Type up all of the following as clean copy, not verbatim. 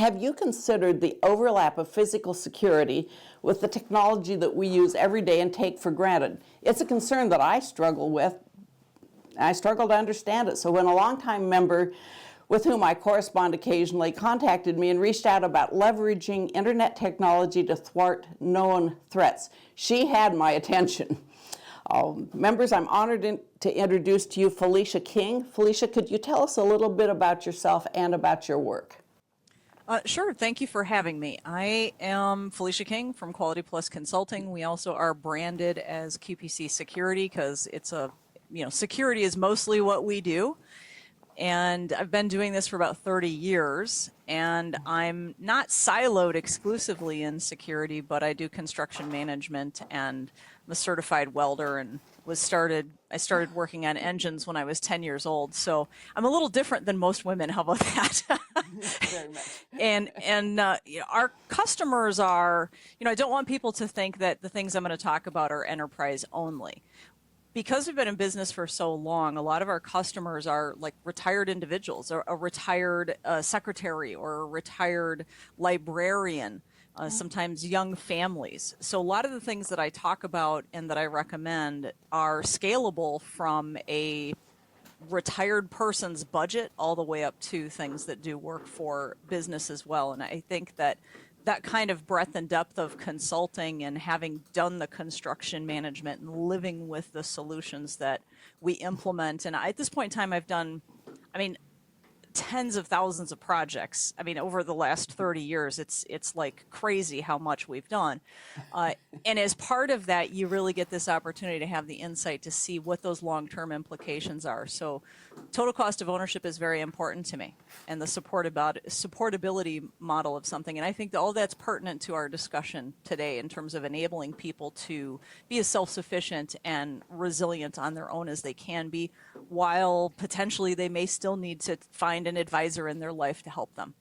Have you considered the overlap of physical security with the technology that we use every day and take for granted? It's a concern that I struggle with. I struggle to understand it. So when a longtime member with whom I correspond occasionally contacted me and reached out about leveraging internet technology to thwart known threats, she had my attention. Members, I'm honored to introduce to you Felicia King. Felicia, could you tell us a little bit about yourself and about your work? Sure. Thank you for having me. I am Felicia King from Quality Plus Consulting. We also are branded as QPC Security because it's security is mostly what we do. And I've been doing this for about 30 years, and I'm not siloed exclusively in security, but I do construction management, and I'm a certified welder, and I started working on engines when I was 10 years old. So I'm a little different than most women. How about that? Very much. And our customers are, I don't want people to think that the things I'm going to talk about are enterprise only. Because we've been in business for so long, a lot of our customers are like retired individuals, or a retired secretary, or a retired librarian, sometimes young families. So a lot of the things that I talk about and that I recommend are scalable from a retired person's budget all the way up to things that do work for business as well. And I think that kind of breadth and depth of consulting and having done the construction management and living with the solutions that we implement. And at this point in time, I've done, tens of thousands of projects. Over the last 30 years, it's like crazy how much we've done. And as part of that, you really get this opportunity to have the insight to see what those long-term implications are. So total cost of ownership is very important to me, and the supportability model of something. And I think that all that's pertinent to our discussion today in terms of enabling people to be as self-sufficient and resilient on their own as they can be, while potentially they may still need to find an advisor in their life to help them.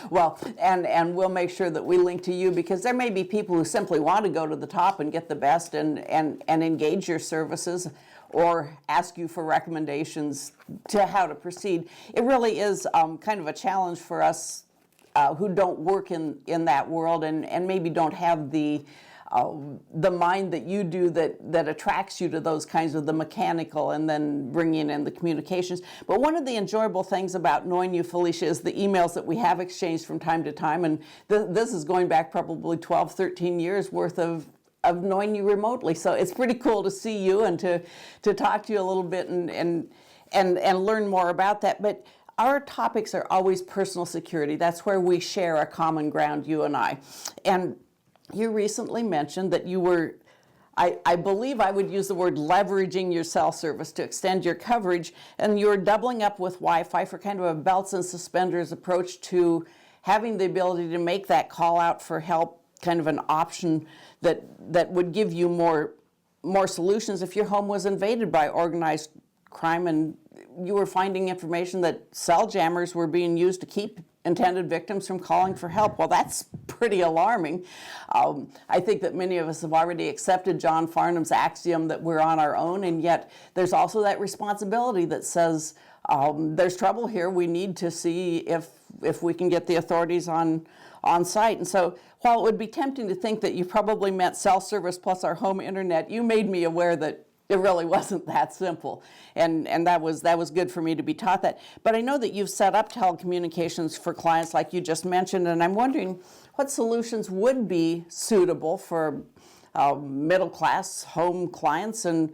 Well, and we'll make sure that we link to you, because there may be people who simply want to go to the top and get the best and engage your services or ask you for recommendations to how to proceed. It really is kind of a challenge for us who don't work in that world and maybe don't have the mind that you do that attracts you to those kinds of the mechanical and then bringing in the communications. But one of the enjoyable things about knowing you, Felicia, is the emails that we have exchanged from time to time. And this is going back probably 12, 13 years worth of knowing you remotely. So it's pretty cool to see you and to talk to you a little bit and learn more about that. But our topics are always personal security. That's where we share a common ground, you and I. And you recently mentioned that you were, I believe I would use the word leveraging your cell service to extend your coverage, and you're doubling up with Wi-Fi for kind of a belts and suspenders approach to having the ability to make that call out for help kind of an option that would give you more solutions if your home was invaded by organized crime and you were finding information that cell jammers were being used to keep intended victims from calling for help. Well, that's pretty alarming. I think that many of us have already accepted John Farnham's axiom that we're on our own, and yet there's also that responsibility that says there's trouble here. We need to see if we can get the authorities on site. And so while it would be tempting to think that you probably meant cell service plus our home internet, you made me aware that it really wasn't that simple, and that was good for me to be taught that. But I know that you've set up telecommunications for clients like you just mentioned, and I'm wondering what solutions would be suitable for middle-class home clients, and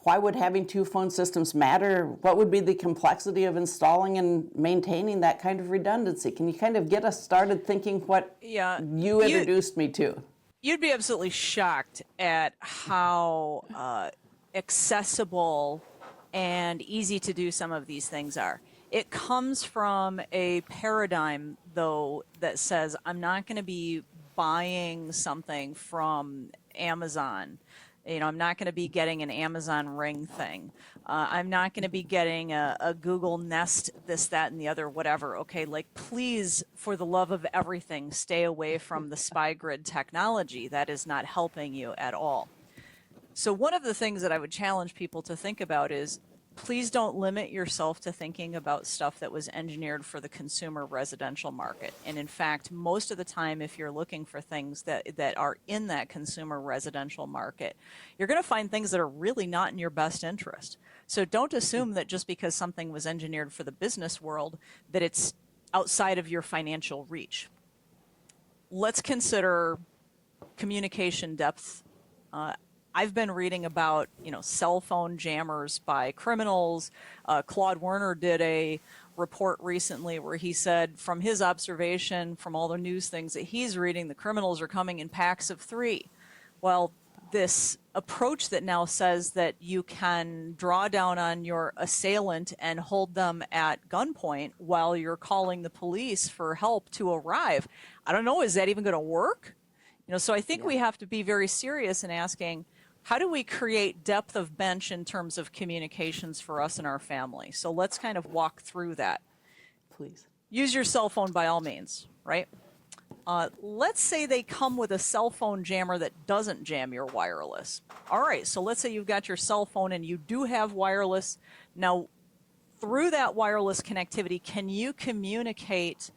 why would having two phone systems matter? What would be the complexity of installing and maintaining that kind of redundancy? Can you kind of get us started thinking what you introduced me to? You'd be absolutely shocked at how accessible and easy to do some of these things are. It comes from a paradigm, though, that says I'm not going to be buying something from Amazon. I'm not going to be getting an Amazon Ring thing. I'm not going to be getting a Google Nest, this, that, and the other, whatever. Okay, please, for the love of everything, stay away from the spy grid technology. That is not helping you at all. So one of the things that I would challenge people to think about is please don't limit yourself to thinking about stuff that was engineered for the consumer residential market. And in fact, most of the time, if you're looking for things that are in that consumer residential market, you're going to find things that are really not in your best interest. So don't assume that just because something was engineered for the business world, that it's outside of your financial reach. Let's consider communication depth. I've been reading about, cell phone jammers by criminals. Claude Werner did a report recently where he said, from his observation, from all the news things that he's reading, the criminals are coming in packs of 3. Well, this approach that now says that you can draw down on your assailant and hold them at gunpoint while you're calling the police for help to arrive. I don't know, is that even going to work? So I think we have to be very serious in asking, how do we create depth of bench in terms of communications for us and our family? So let's kind of walk through that. Please. Use your cell phone by all means, right? Let's say they come with a cell phone jammer that doesn't jam your wireless. All right, so let's say you've got your cell phone and you do have wireless. Now, through that wireless connectivity, can you communicate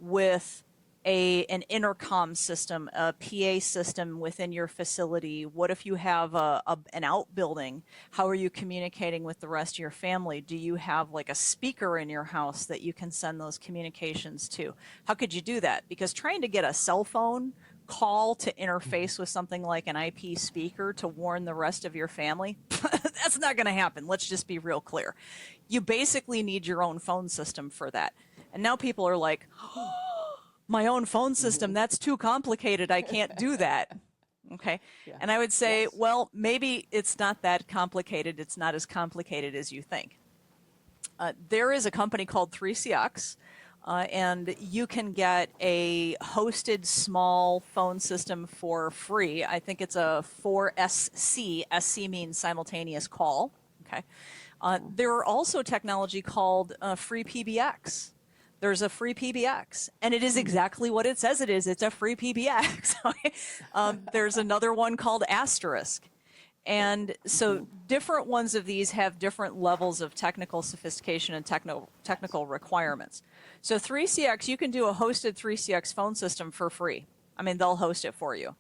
with an intercom system, a PA system within your facility? What if you have an outbuilding? How are you communicating with the rest of your family? Do you have like a speaker in your house that you can send those communications to? How could you do that? Because trying to get a cell phone call to interface with something like an IP speaker to warn the rest of your family, that's not going to happen. Let's just be real clear. You basically need your own phone system for that. And now people are like, my own phone system, that's too complicated. I can't do that. Okay. Yeah. And I would say, well, maybe it's not that complicated. It's not as complicated as you think. There is a company called 3CX, and you can get a hosted small phone system for free. I think it's a 4SC. SC means simultaneous call. Okay. There are also technology called free PBX. There's a free PBX, and it is exactly what it says it is. It's a free PBX. There's another one called Asterisk. And so different ones of these have different levels of technical sophistication and technical requirements. So 3CX, you can do a hosted 3CX phone system for free. I mean, they'll host it for you.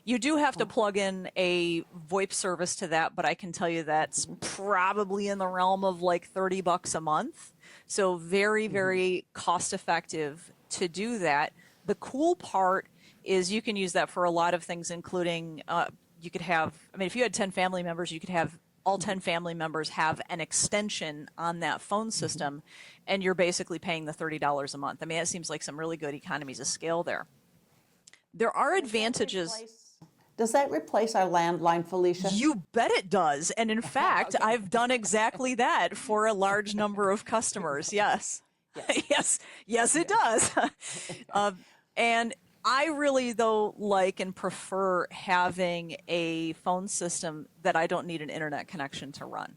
You do have to plug in a VoIP service to that, but I can tell you that's probably in the realm of like $30 a month. So very, very cost effective to do that. The cool part is you can use that for a lot of things, including you could have, I mean, if you had 10 family members, you could have all 10 family members have an extension on that phone system, and you're basically paying the $30 a month. I mean, it seems like some really good economies of scale there. There are advantages. Does that replace our landline, Felicia? You bet it does. And in fact, okay. I've done exactly that for a large number of customers. Yes. Yes, it does. And I really, though, like and prefer having a phone system that I don't need an internet connection to run.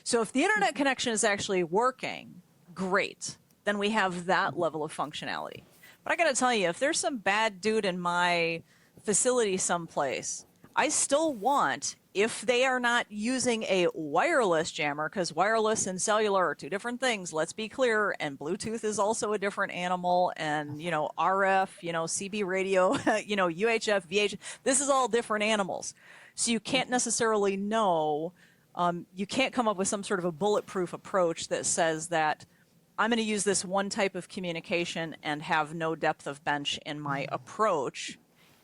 So if the internet connection is actually working, great. Then we have that level of functionality. But I got to tell you, if there's some bad dude in my facility someplace, I still want, if they are not using a wireless jammer, because wireless and cellular are two different things, let's be clear, and Bluetooth is also a different animal, and, RF, CB radio, UHF, VHF, this is all different animals. So you can't necessarily know, you can't come up with some sort of a bulletproof approach that says that I'm going to use this one type of communication and have no depth of bench in my approach,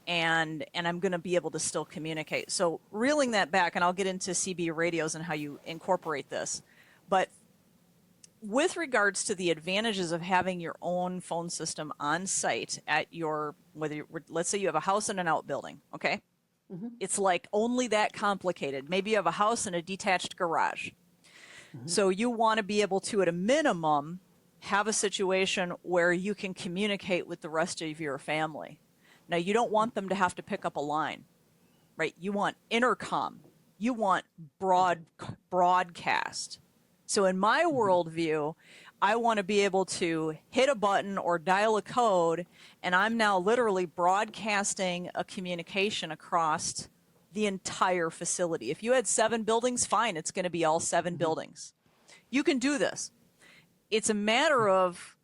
and I'm going to be able to still communicate. So reeling that back, and I'll get into CB radios and how you incorporate this, but with regards to the advantages of having your own phone system on site at your, let's say you have a house and an outbuilding, okay? Mm-hmm. It's like only that complicated. Maybe you have a house and a detached garage. Mm-hmm. So you want to be able to, at a minimum, have a situation where you can communicate with the rest of your family. Now, you don't want them to have to pick up a line, right? You want intercom. You want broadcast. So in my worldview, I want to be able to hit a button or dial a code, and I'm now literally broadcasting a communication across the entire facility. If you had 7 buildings, fine, it's going to be all 7 buildings. You can do this. It's a matter of,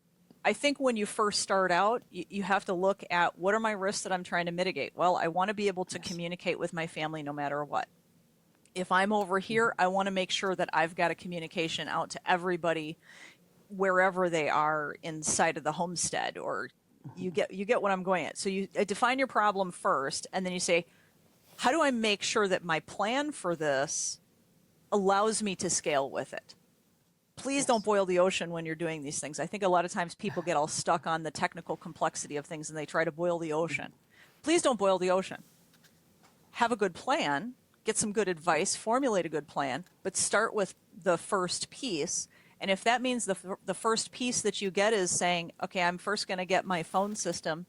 I think when you first start out, you have to look at what are my risks that I'm trying to mitigate? Well, I want to be able to communicate with my family no matter what. If I'm over here, I want to make sure that I've got a communication out to everybody wherever they are inside of the homestead, or you get what I'm going at. So you define your problem first, and then you say, how do I make sure that my plan for this allows me to scale with it? Please don't boil the ocean when you're doing these things. I think a lot of times people get all stuck on the technical complexity of things and they try to boil the ocean. Please don't boil the ocean. Have a good plan, get some good advice, formulate a good plan, but start with the first piece. And if that means the first piece that you get is saying, okay, I'm first going to get my phone system,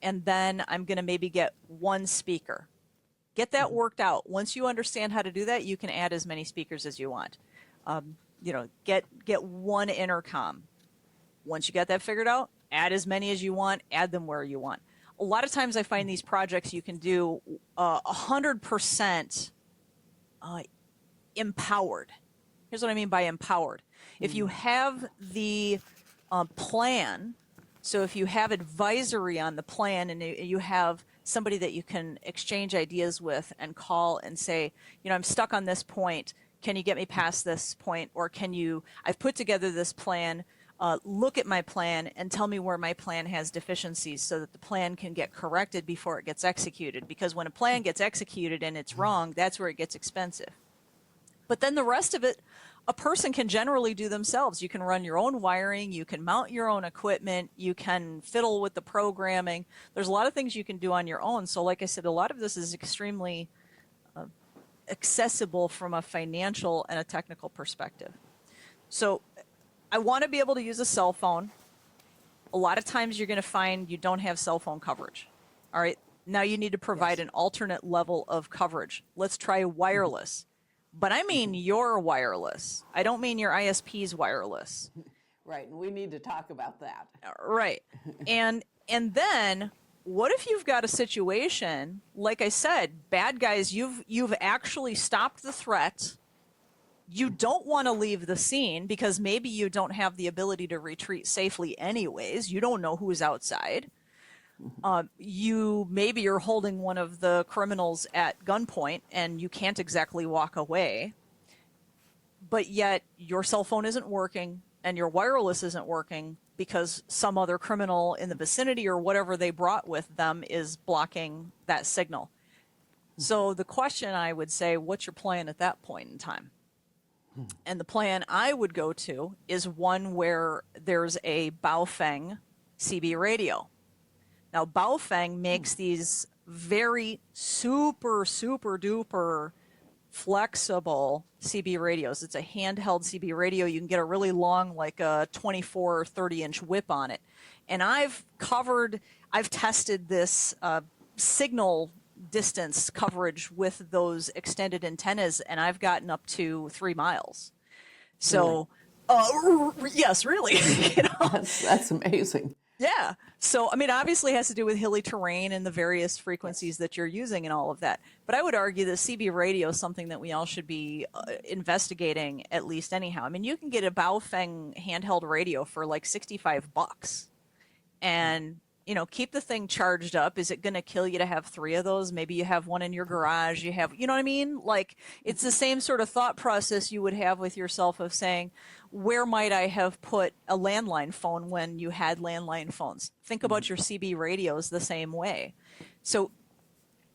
and then I'm going to maybe get one speaker. Get that worked out. Once you understand how to do that, you can add as many speakers as you want. Get one intercom. Once you get that figured out, add as many as you want, add them where you want. A lot of times I find these projects you can do 100% empowered. Here's what I mean by empowered. If you have the plan, so if you have advisory on the plan and you have somebody that you can exchange ideas with and call and say, I'm stuck on this point. Can you get me past this point? Or I've put together this plan, look at my plan and tell me where my plan has deficiencies so that the plan can get corrected before it gets executed. Because when a plan gets executed and it's wrong, that's where it gets expensive. But then the rest of it, a person can generally do themselves. You can run your own wiring, you can mount your own equipment, you can fiddle with the programming. There's a lot of things you can do on your own. So like I said, a lot of this is extremely accessible from a financial and a technical perspective. So I want to be able to use a cell phone. A lot of times you're going to find you don't have cell phone coverage. All right. Now you need to provide an alternate level of coverage. Let's try wireless. But I mean your wireless. I don't mean your ISP's wireless. Right, and we need to talk about that. Right. And then what if you've got a situation, like I said, bad guys, you've actually stopped the threat. You don't want to leave the scene because maybe you don't have the ability to retreat safely anyways. You don't know who's outside. Maybe you're holding one of the criminals at gunpoint and you can't exactly walk away, but yet your cell phone isn't working and your wireless isn't working because some other criminal in the vicinity or whatever they brought with them is blocking that signal. So the question I would say, what's your plan at that point in time? And the plan I would go to is one where there's a Baofeng CB radio. Now, Baofeng makes these very super duper flexible CB radios. It's a handheld CB radio. You can get a really long, like a 24 or 30-inch whip on it. And I've tested this signal distance coverage with those extended antennas, and I've gotten up to 3 miles. So, yes, really. That's amazing. Yeah. So, I mean, obviously it has to do with hilly terrain and the various frequencies that you're using and all of that. But I would argue that CB radio is something that we all should be investigating at least anyhow. I mean, you can get a Baofeng handheld radio for like $65 and, keep the thing charged up. Is it going to kill you to have 3 of those? Maybe you have one in your garage. You know what I mean? Like, it's the same sort of thought process you would have with yourself of saying, where might I have put a landline phone when you had landline phones? Think about your CB radios the same way. So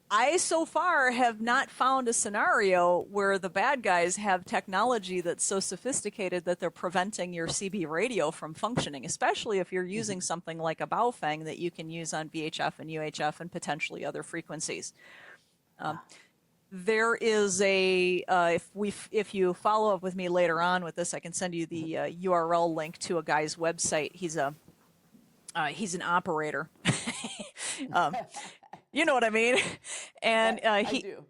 I so far have not found a scenario where the bad guys have technology that's so sophisticated that they're preventing your CB radio from functioning, especially if you're using something like a Baofeng that you can use on VHF and UHF and potentially other frequencies. There is if you follow up with me later on with this, I can send you the URL link to a guy's website. He's an operator. You know what I mean? And I do.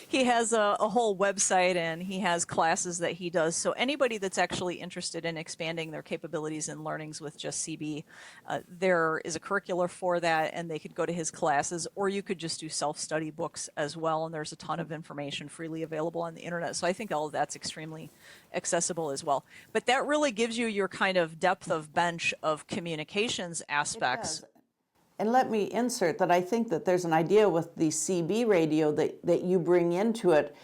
he has a whole website and he has classes that he does. So anybody that's actually interested in expanding their capabilities and learnings with just CB, there is a curricula for that, and they could go to his classes, or you could just do self-study books as well. And there's a ton of information freely available on the internet. So I think all of that's extremely accessible as well. But that really gives you your kind of depth of bench of communications aspects. And let me insert that I think that there's an idea with the CB radio that you bring into it,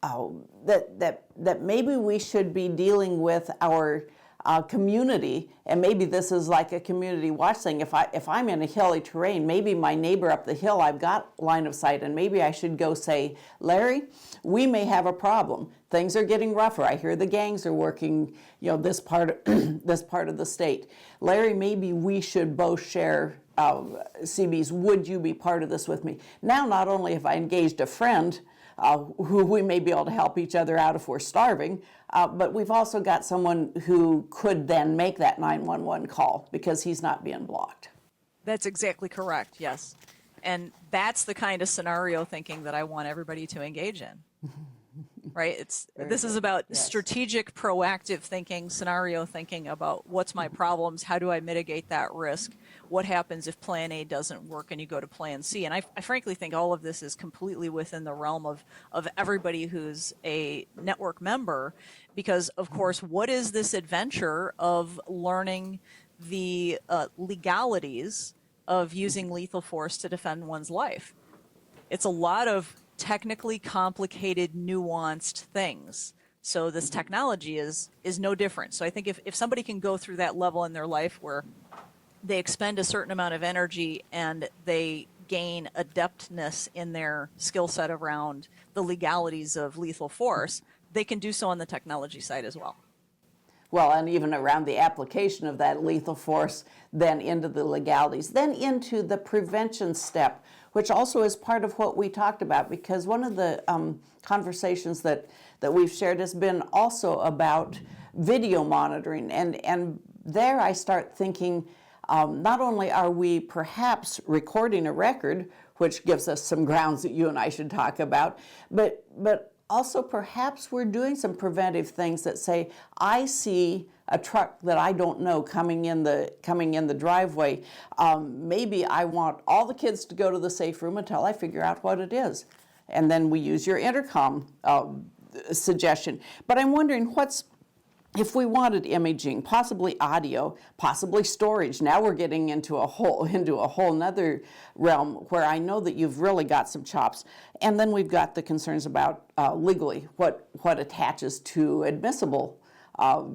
that maybe we should be dealing with our community, and maybe this is like a community watch thing. If I'm in a hilly terrain, maybe my neighbor up the hill, I've got line of sight, and maybe I should go say, Larry, we may have a problem. Things are getting rougher. I hear the gangs are working, this part this part of the state. Larry, maybe we should both share CBs. Would you be part of this with me? Now, not only have I engaged a friend who we may be able to help each other out if we're starving, but we've also got someone who could then make that 911 call because he's not being blocked. That's exactly correct, yes. And that's the kind of scenario thinking that I want everybody to engage in. Right? This is about strategic, proactive thinking, scenario thinking about what's my problems, how do I mitigate that risk, what happens if plan A doesn't work and you go to plan C. And I frankly think all of this is completely within the realm of everybody who's a network member, because, of course, what is this adventure of learning the legalities of using lethal force to defend one's life? It's a lot of technically complicated, nuanced things. So this technology is no different. So I think if somebody can go through that level in their life where they expend a certain amount of energy and they gain adeptness in their skill set around the legalities of lethal force, they can do so on the technology side as well. Well, and even around the application of that lethal force, then into the legalities, then into the prevention step, which also is part of what we talked about, because one of the conversations that we've shared has been also about video monitoring. And there I start thinking, not only are we perhaps recording a record, which gives us some grounds that you and I should talk about, but also perhaps we're doing some preventive things that say, I see a truck that I don't know coming in the driveway. Maybe I want all the kids to go to the safe room until I figure out what it is. And then we use your intercom suggestion. But I'm wondering if we wanted imaging, possibly audio, possibly storage. Now we're getting into a whole nother realm where I know that you've really got some chops. And then we've got the concerns about legally what attaches to admissible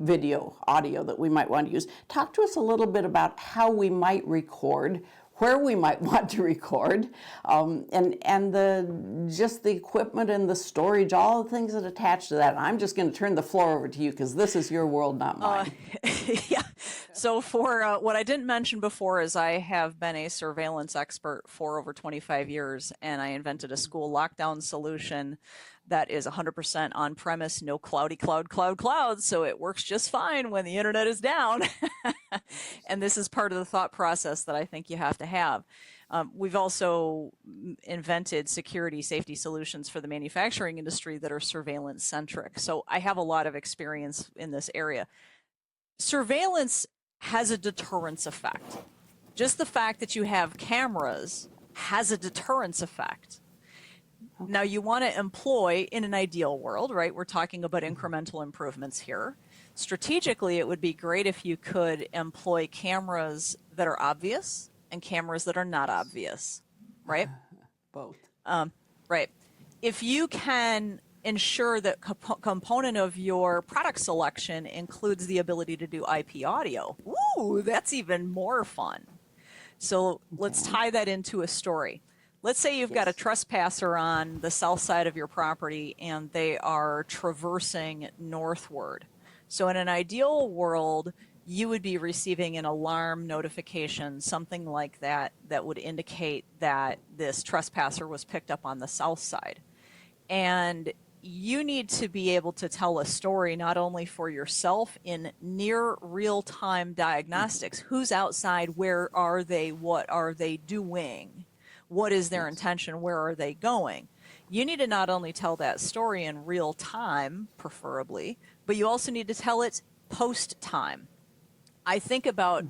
video, audio that we might want to use. Talk to us a little bit about how we might record, where we might want to record, and just the equipment and the storage, all the things that attach to that. I'm just going to turn the floor over to you because this is your world, not mine. Yeah. So for what I didn't mention before is I have been a surveillance expert for over 25 years, and I invented a school lockdown solution that is 100% on-premise, no cloudy clouds, so it works just fine when the internet is down. And this is part of the thought process that I think you have to have. We've also invented security safety solutions for the manufacturing industry that are surveillance-centric, so I have a lot of experience in this area. Surveillance has a deterrence effect. Just the fact that you have cameras has a deterrence effect. Now, you want to employ, in an ideal world, right? We're talking about incremental improvements here. Strategically, it would be great if you could employ cameras that are obvious and cameras that are not obvious, right? Both. Right. If you can ensure that component of your product selection includes the ability to do IP audio, ooh, that's even more fun. So let's tie that into a story. Let's say you've got a trespasser on the south side of your property and they are traversing northward. So in an ideal world, you would be receiving an alarm notification, something like that, that would indicate that this trespasser was picked up on the south side. And you need to be able to tell a story not only for yourself in near real-time diagnostics. Who's outside? Where are they? What are they doing? What is their intention? Where are they going? you need to not only tell that story in real time, preferably, but you also need to tell it post-time. I think about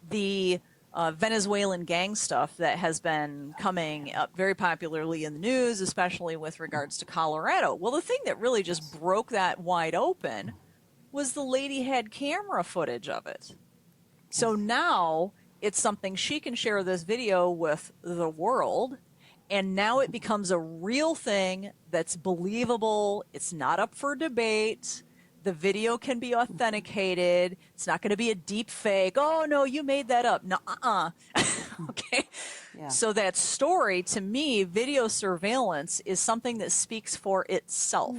the Venezuelan gang stuff that has been coming up very popularly in the news, especially with regards to Colorado. Well, the thing that really just broke that wide open was the lady had camera footage of it. So now it's something she can share this video with the world, and now it becomes a real thing that's believable. It's not up for debate. The video can be authenticated. It's not going to be a deep fake. Oh, no, you made that up. No, okay. Yeah. So that story, to me, video surveillance is something that speaks for itself.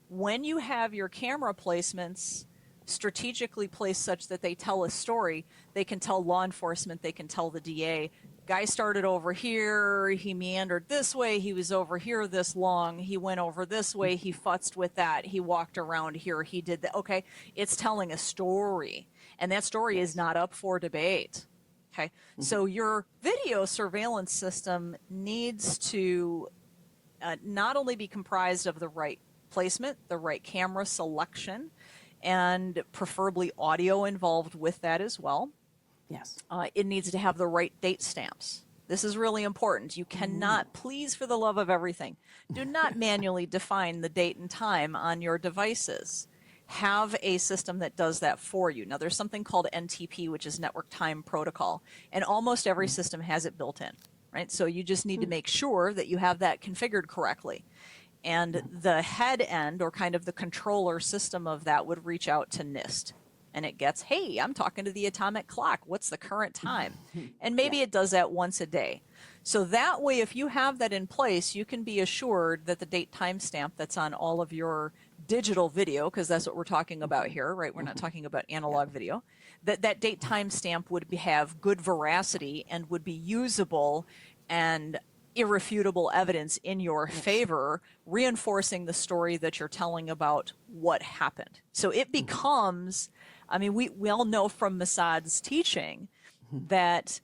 When you have your camera placements strategically placed such that they tell a story, they can tell law enforcement, they can tell the DA, guy started over here, he meandered this way, he was over here this long, he went over this way, he futzed with that, he walked around here, he did that. Okay, it's telling a story, and that story is not up for debate. Okay, so your video surveillance system needs to not only be comprised of the right placement, the right camera selection, and preferably audio involved with that as well. Yes. It needs to have the right date stamps. This is really important. You cannot, please, for the love of everything, do not manually define the date and time on your devices. Have a system that does that for you. Now, there's something called NTP, which is Network Time Protocol, and almost every system has it built in, right? So you just need to make sure that you have that configured correctly. And the head end, or kind of the controller system of that, would reach out to NIST. And it gets, hey, I'm talking to the atomic clock. What's the current time? And maybe it does that once a day. So that way, if you have that in place, you can be assured that the date timestamp that's on all of your digital video, because that's what we're talking about here, right? We're not talking about analog video. That date timestamp would have good veracity and would be usable and irrefutable evidence in your favor, reinforcing the story that you're telling about what happened. So it becomes, I mean, we all know from Mossad's teaching that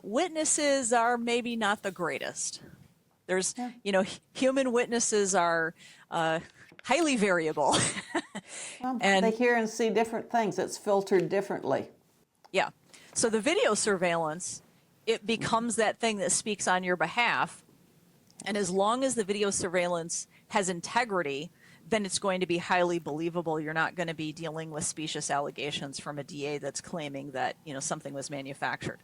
witnesses are maybe not the greatest. There's, you know, human witnesses are highly variable. Well, and they hear and see different things. It's filtered differently. yeah. So the video surveillance, it becomes that thing that speaks on your behalf. And as long as the video surveillance has integrity, then it's going to be highly believable. You're not going to be dealing with specious allegations from a DA that's claiming that, you know, something was manufactured.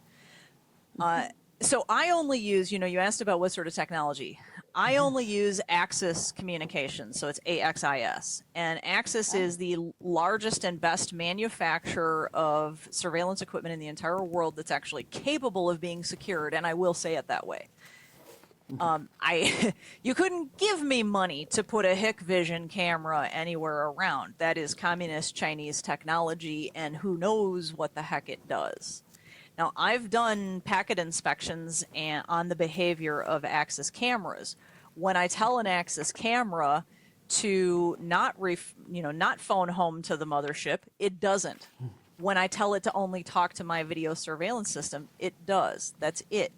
So I only use, you know, you asked about what sort of technology. I only use Axis Communications, so it's AXIS. And Axis is the largest and best manufacturer of surveillance equipment in the entire world that's actually capable of being secured, and I will say it that way. You couldn't give me money to put a Hikvision camera anywhere around. That is communist Chinese technology, and who knows what the heck it does. Now, I've done packet inspections on the behavior of Axis cameras. When I tell an Axis camera to not phone home to the mothership, it doesn't. When I tell it to only talk to my video surveillance system, it does. That's it.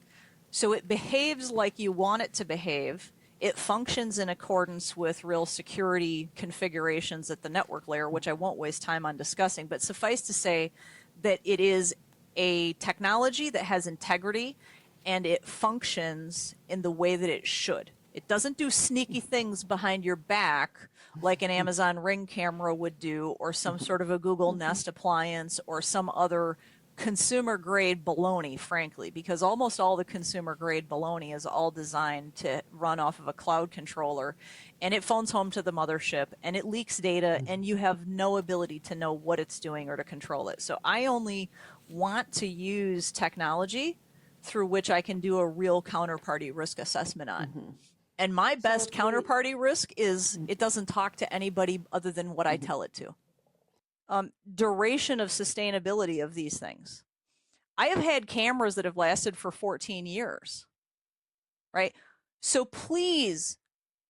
So it behaves like you want it to behave. It functions in accordance with real security configurations at the network layer, which I won't waste time on discussing, but suffice to say that it is a technology that has integrity, and it functions in the way that it should. It doesn't do sneaky things behind your back like an Amazon Ring camera would do, or some sort of a Google Nest appliance, or some other consumer-grade baloney, frankly, because almost all the consumer-grade baloney is all designed to run off of a cloud controller, and it phones home to the mothership, and it leaks data, and you have no ability to know what it's doing or to control it. So I only want to use technology through which I can do a real counterparty risk assessment on. And my best counterparty risk is it doesn't talk to anybody other than what I tell it to. Duration of sustainability of these things. I have had cameras that have lasted for 14 years, right? So please,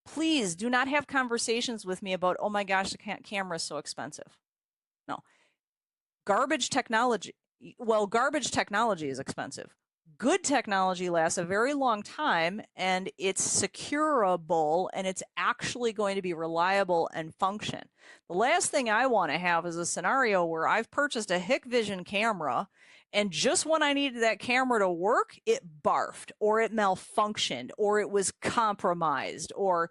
please do not have conversations with me about, oh my gosh, the camera is so expensive. No. Garbage technology is expensive. good technology lasts a very long time, and it's secureable, and it's actually going to be reliable and function. The last thing I want to have is a scenario where I've purchased a Hikvision camera, and just when I needed that camera to work, it barfed, or it malfunctioned, or it was compromised, or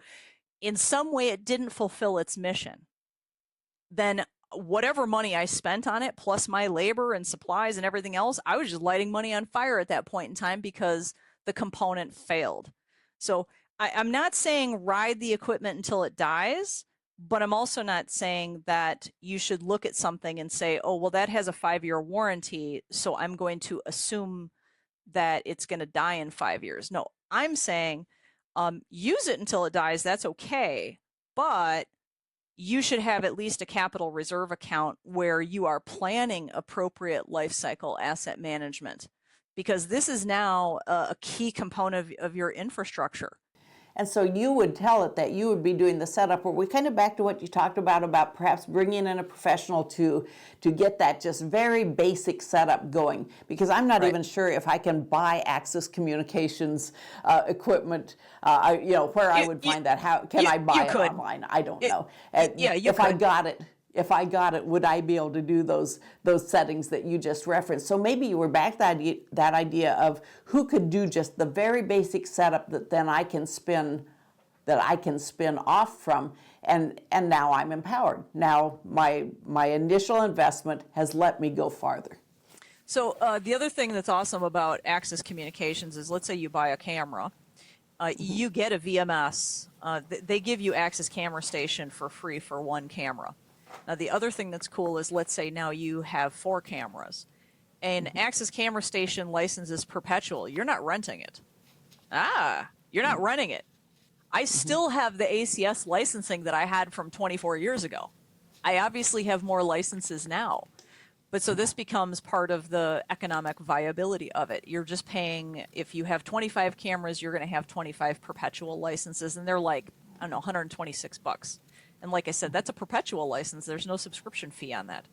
in some way it didn't fulfill its mission. Then whatever money I spent on it, plus my labor and supplies and everything else, I was just lighting money on fire at that point in time because the component failed. So I'm not saying ride the equipment until it dies, but I'm also not saying that you should look at something and say, oh, well, that has a 5-year warranty, so I'm going to assume that it's going to die in 5 years. No, I'm saying use it until it dies. That's okay. But you should have at least a capital reserve account where you are planning appropriate life cycle asset management, because this is now a key component of your infrastructure. And so you would tell it that you would be doing the setup, or we kind of back to what you talked about perhaps bringing in a professional to get that just very basic setup going. Because I'm not even sure if I can buy Access Communications equipment, where I would find that. How can I buy it online? I don't know. If I got it, would I be able to do those settings that you just referenced? So maybe you were back that idea of who could do just the very basic setup that then I can spin off from, and now I'm empowered. Now my initial investment has let me go farther. So the other thing that's awesome about Access Communications is, let's say you buy a camera, you get a VMS. They give you Access Camera Station for free for one camera. Now, the other thing that's cool is, let's say now you have 4 cameras. An Access Camera Station license is perpetual. You're not renting it. You're not renting it. I still have the ACS licensing that I had from 24 years ago. I obviously have more licenses now. But so this becomes part of the economic viability of it. You're just paying, if you have 25 cameras, you're going to have 25 perpetual licenses, and they're like, I don't know, $126. And like I said, that's a perpetual license. There's no subscription fee on that.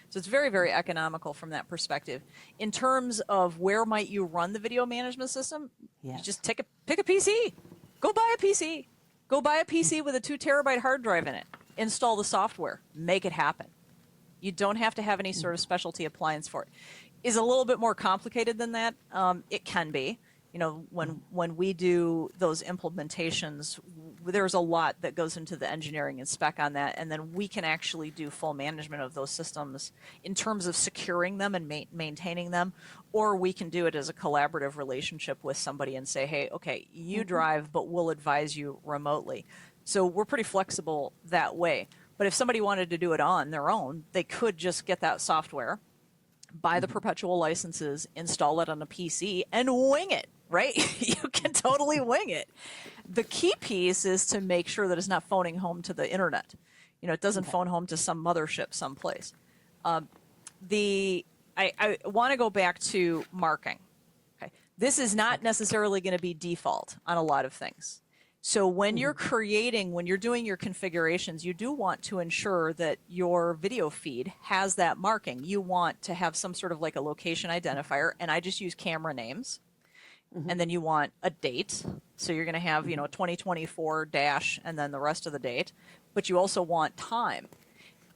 So it's very, very economical from that perspective. In terms of where might you run the video management system, you just pick a PC. Go buy a PC. Go buy a PC with a 2 terabyte hard drive in it. Install the software. Make it happen. You don't have to have any sort of specialty appliance for it. Is it a little bit more complicated than that? It can be. When we do those implementations, there's a lot that goes into the engineering and spec on that, and then we can actually do full management of those systems in terms of securing them and maintaining them, or we can do it as a collaborative relationship with somebody and say, hey, okay, you drive, but we'll advise you remotely. So we're pretty flexible that way. But if somebody wanted to do it on their own, they could just get that software, buy the perpetual licenses, install it on a PC, and wing it, right? You can totally wing it. The key piece is to make sure that it's not phoning home to the internet. It doesn't phone home to some mothership someplace. I want to go back to marking. Okay. This is not necessarily going to be default on a lot of things. So when you're doing your configurations, you do want to ensure that your video feed has that marking. You want to have some sort of like a location identifier, and I just use camera names. And then you want a date. So you're going to have, 2024 dash and then the rest of the date. But you also want time.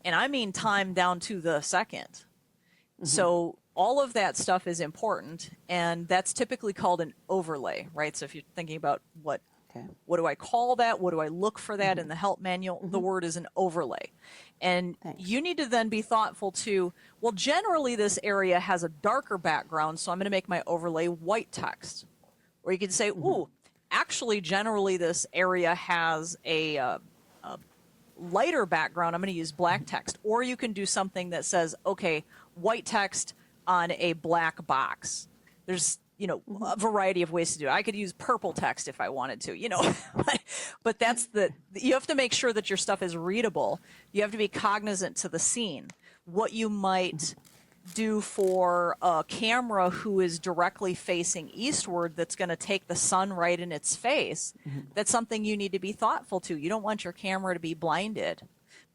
And I mean time down to the second. So all of that stuff is important, and that's typically called an overlay, right? So if you're thinking about what do I call that? What do I look for that in the help manual? The word is an overlay. And you need to then be thoughtful to, well, generally this area has a darker background, so I'm going to make my overlay white text. Or you could say, ooh, actually, generally this area has a lighter background. I'm going to use black text. Or you can do something that says, okay, white text on a black box. There's a variety of ways to do it. I could use purple text if I wanted to, but you have to make sure that your stuff is readable. You have to be cognizant to the scene. What you might do for a camera who is directly facing eastward that's going to take the sun right in its face, that's something you need to be thoughtful to. You don't want your camera to be blinded.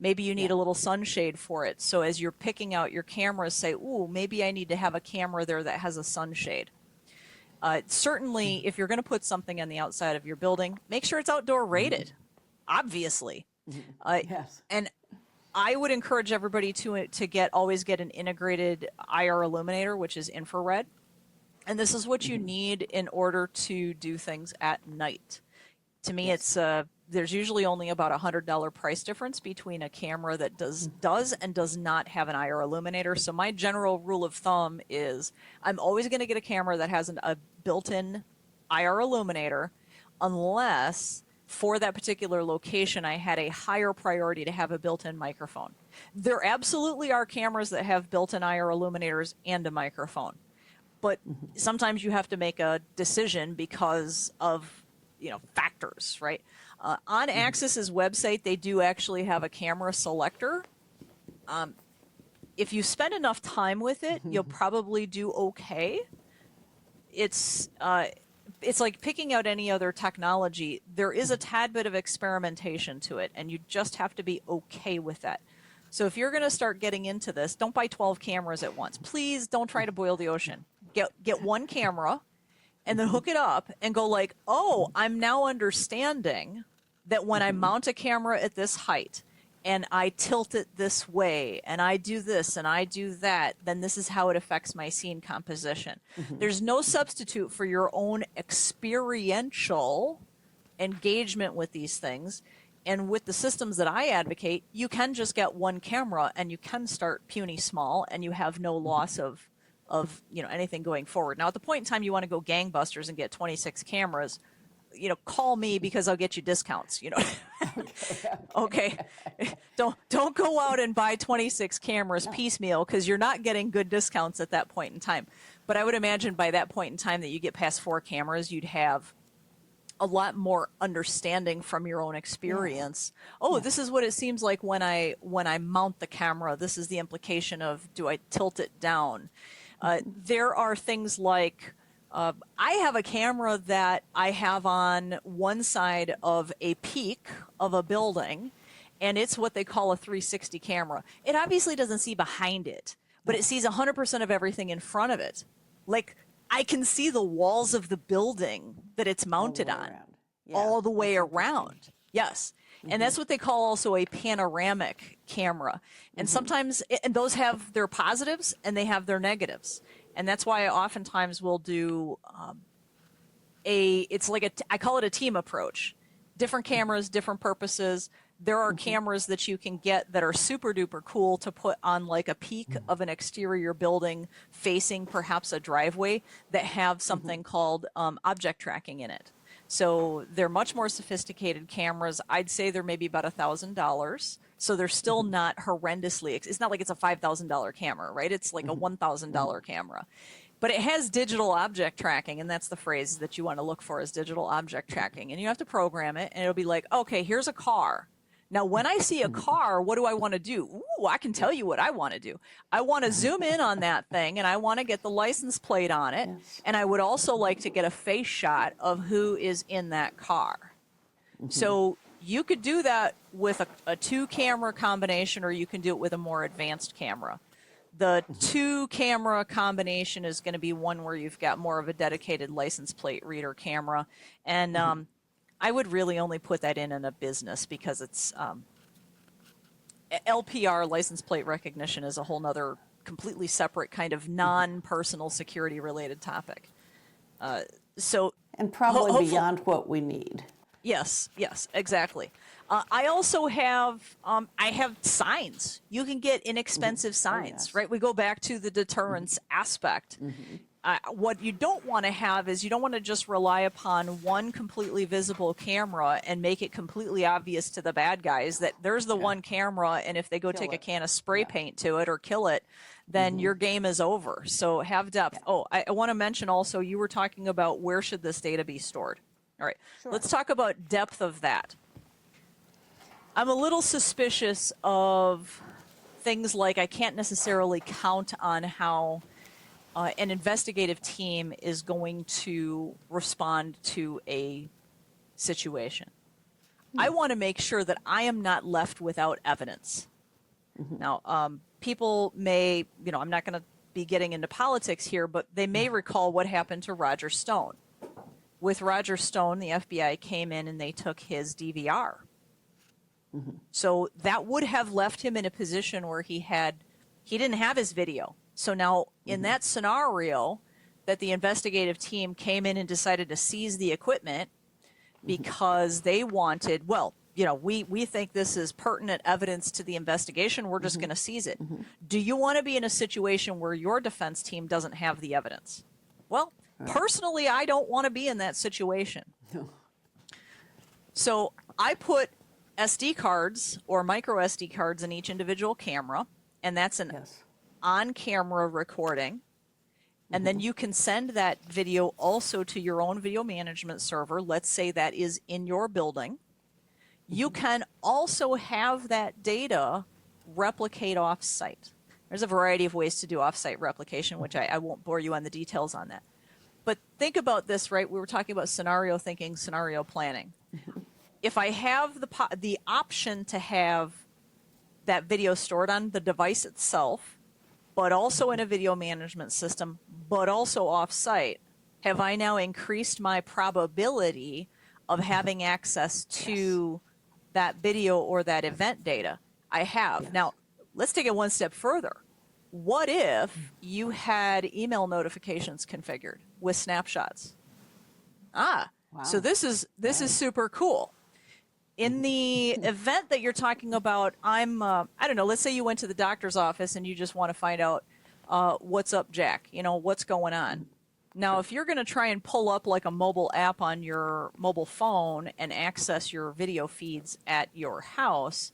Maybe you need a little sunshade for it. So as you're picking out your cameras, say, ooh, maybe I need to have a camera there that has a sunshade. Certainly, if you're going to put something on the outside of your building, make sure it's outdoor rated, obviously. Yes. And I would encourage everybody to always get an integrated IR illuminator, which is infrared. And this is what you need in order to do things at night. To me, Yes. there's usually only about $100 price difference between a camera that does and does not have an IR illuminator. So my general rule of thumb is I'm always going to get a camera that has a built-in IR illuminator, unless for that particular location I had a higher priority to have a built-in microphone. There absolutely are cameras that have built-in IR illuminators and a microphone, but sometimes you have to make a decision because of factors, right? On Axis's website, they do actually have a camera selector. If you spend enough time with it, you'll probably do okay. It's like picking out any other technology. There is a tad bit of experimentation to it, and you just have to be okay with that. So if you're going to start getting into this, don't buy 12 cameras at once. Please don't try to boil the ocean. Get one camera and then hook it up and go like, oh, I'm now understanding that when I mount a camera at this height and I tilt it this way and I do this and I do that, then this is how it affects my scene composition. There's no substitute for your own experiential engagement with these things. And with the systems that I advocate, you can just get one camera and you can start puny small and you have no loss of anything going forward. Now, at the point in time you want to go gangbusters and get 26 cameras, call me because I'll get you discounts, Okay. Don't go out and buy 26 cameras piecemeal, because you're not getting good discounts at that point in time. But I would imagine by that point in time that you get past 4 cameras, you'd have a lot more understanding from your own experience. This is what it seems like when I mount the camera. This is the implication of, do I tilt it down? There are things like, I have a camera that I have on one side of a peak of a building, and it's what they call a 360 camera. It obviously doesn't see behind it, but it sees 100% of everything in front of it. Like, I can see the walls of the building that it's mounted on all the way around. Yes. And that's what they call also a panoramic camera. And sometimes, and those have their positives and they have their negatives. And that's why I oftentimes will do I call it a team approach. Different cameras, different purposes. There are cameras that you can get that are super duper cool to put on like a peak of an exterior building facing perhaps a driveway that have something called object tracking in it. So they're much more sophisticated cameras. I'd say they're maybe about $1,000. So they're still not horrendously, it's not like it's a $5,000 camera, right? It's like a $1,000 camera. But it has digital object tracking, and that's the phrase that you want to look for, is digital object tracking. And you have to program it, and it'll be like, okay, here's a car. Now, when I see a car, what do I want to do? Ooh, I can tell you what I want to do. I want to zoom in on that thing, and I want to get the license plate on it. Yes. And I would also like to get a face shot of who is in that car. So you could do that with a 2-camera combination, or you can do it with a more advanced camera. The 2-camera combination is going to be one where you've got more of a dedicated license plate reader camera. And I would really only put that in a business, because it's LPR, license plate recognition, is a whole nother completely separate kind of non-personal security related topic. And probably beyond what we need. Yes, exactly. I also have signs. You can get inexpensive signs, right? We go back to the deterrence aspect. What you don't want to have is, you don't want to just rely upon one completely visible camera and make it completely obvious to the bad guys that there's the one camera, and if they go take a can of spray paint to it or kill it, then your game is over. So have depth. I want to mention also, you were talking about where should this data be stored. All right, let's talk about depth of that. I'm a little suspicious of things like, I can't necessarily count on how an investigative team is going to respond to a situation. I want to make sure that I am not left without evidence. Now, people may, I'm not going to be getting into politics here, but they may recall what happened to Roger Stone. With Roger Stone, the FBI came in and they took his DVR. So that would have left him in a position where he didn't have his video. So now in that scenario that the investigative team came in and decided to seize the equipment because they wanted, well, you know, we think this is pertinent evidence to the investigation, we're just going to seize it. Do you want to be in a situation where your defense team doesn't have the evidence? Well, personally, I don't want to be in that situation. No. So I put SD cards or micro SD cards in each individual camera, and that's an on-camera recording. And then you can send that video also to your own video management server. Let's say that is in your building. You can also have that data replicate off-site. There's a variety of ways to do off-site replication, which I won't bore you on the details on that. But think about this, right? We were talking about scenario thinking, scenario planning. If I have the option to have that video stored on the device itself, but also in a video management system, but also off-site, have I now increased my probability of having access to that video or that event data? I have. Yes. Now, let's take it one step further. What if you had email notifications configured with snapshots? So this is super cool. In the event that you're talking about, I don't know, let's say you went to the doctor's office and you just want to find out, what's up, Jack? You know, what's going on? Now, if you're going to try and pull up like a mobile app on your mobile phone and access your video feeds at your house,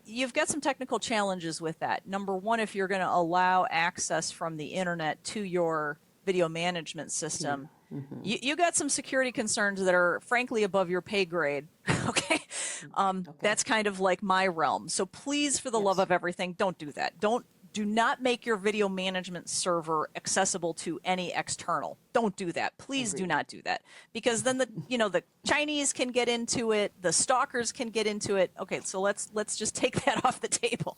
you've got some technical challenges with that. Number one, if you're going to allow access from the internet to your video management system, you got some security concerns that are frankly above your pay grade. Okay? That's kind of like my realm. So please, for the love of everything, don't do that. Do not make your video management server accessible to any external. Don't do that. Please do not do that. Because then the Chinese can get into it, the stalkers can get into it. Okay, so let's just take that off the table.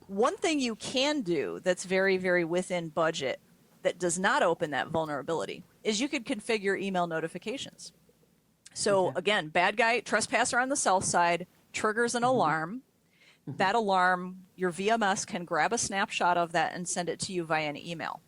One thing you can do that's very, very within budget that does not open that vulnerability is you could configure email notifications. So again, bad guy, trespasser on the south side, triggers an alarm. That alarm, your VMS can grab a snapshot of that and send it to you via an email.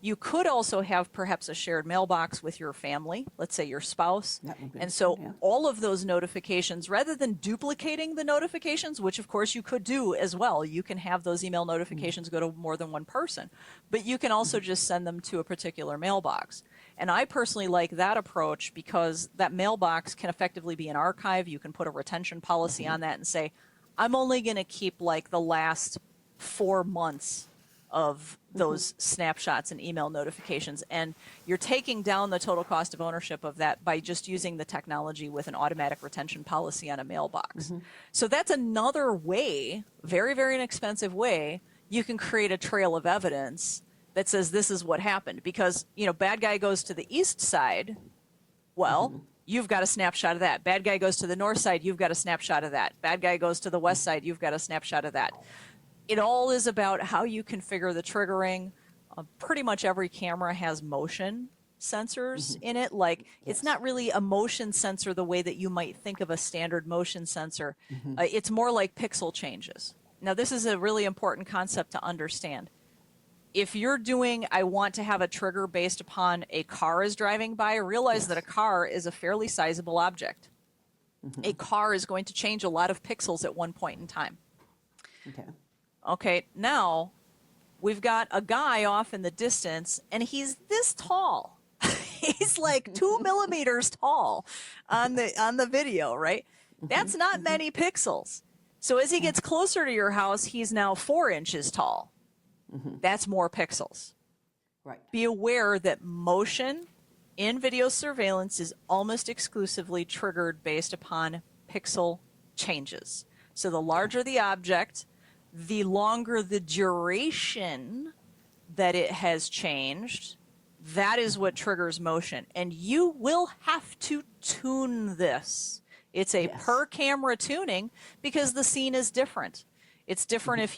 You could also have perhaps a shared mailbox with your family, let's say your spouse. And so all of those notifications, rather than duplicating the notifications, which of course you could do as well, you can have those email notifications go to more than one person, but you can also just send them to a particular mailbox. And I personally like that approach because that mailbox can effectively be an archive. You can put a retention policy on that and say, I'm only going to keep like the last 4 months of those snapshots and email notifications. And you're taking down the total cost of ownership of that by just using the technology with an automatic retention policy on a mailbox. So that's another way, very, very inexpensive way, you can create a trail of evidence that says this is what happened. Because, you know, bad guy goes to the east side, well, you've got a snapshot of that. Bad guy goes to the north side, you've got a snapshot of that. Bad guy goes to the west side, you've got a snapshot of that. It all is about how you configure the triggering. Pretty much every camera has motion sensors in it. Like, it's not really a motion sensor the way that you might think of a standard motion sensor. It's more like pixel changes. Now, this is a really important concept to understand. If you're doing, I want to have a trigger based upon a car is driving by, realize that a car is a fairly sizable object. A car is going to change a lot of pixels at one point in time. Okay, now we've got a guy off in the distance, and he's this tall. He's like 2 millimeters tall on the video, right? That's not many pixels. So as he gets closer to your house, he's now 4 inches tall. That's more pixels. Right. Be aware that motion in video surveillance is almost exclusively triggered based upon pixel changes. So the larger the object, the longer the duration that it has changed, that is what triggers motion. And you will have to tune this. It's a per camera tuning because the scene is different. It's different if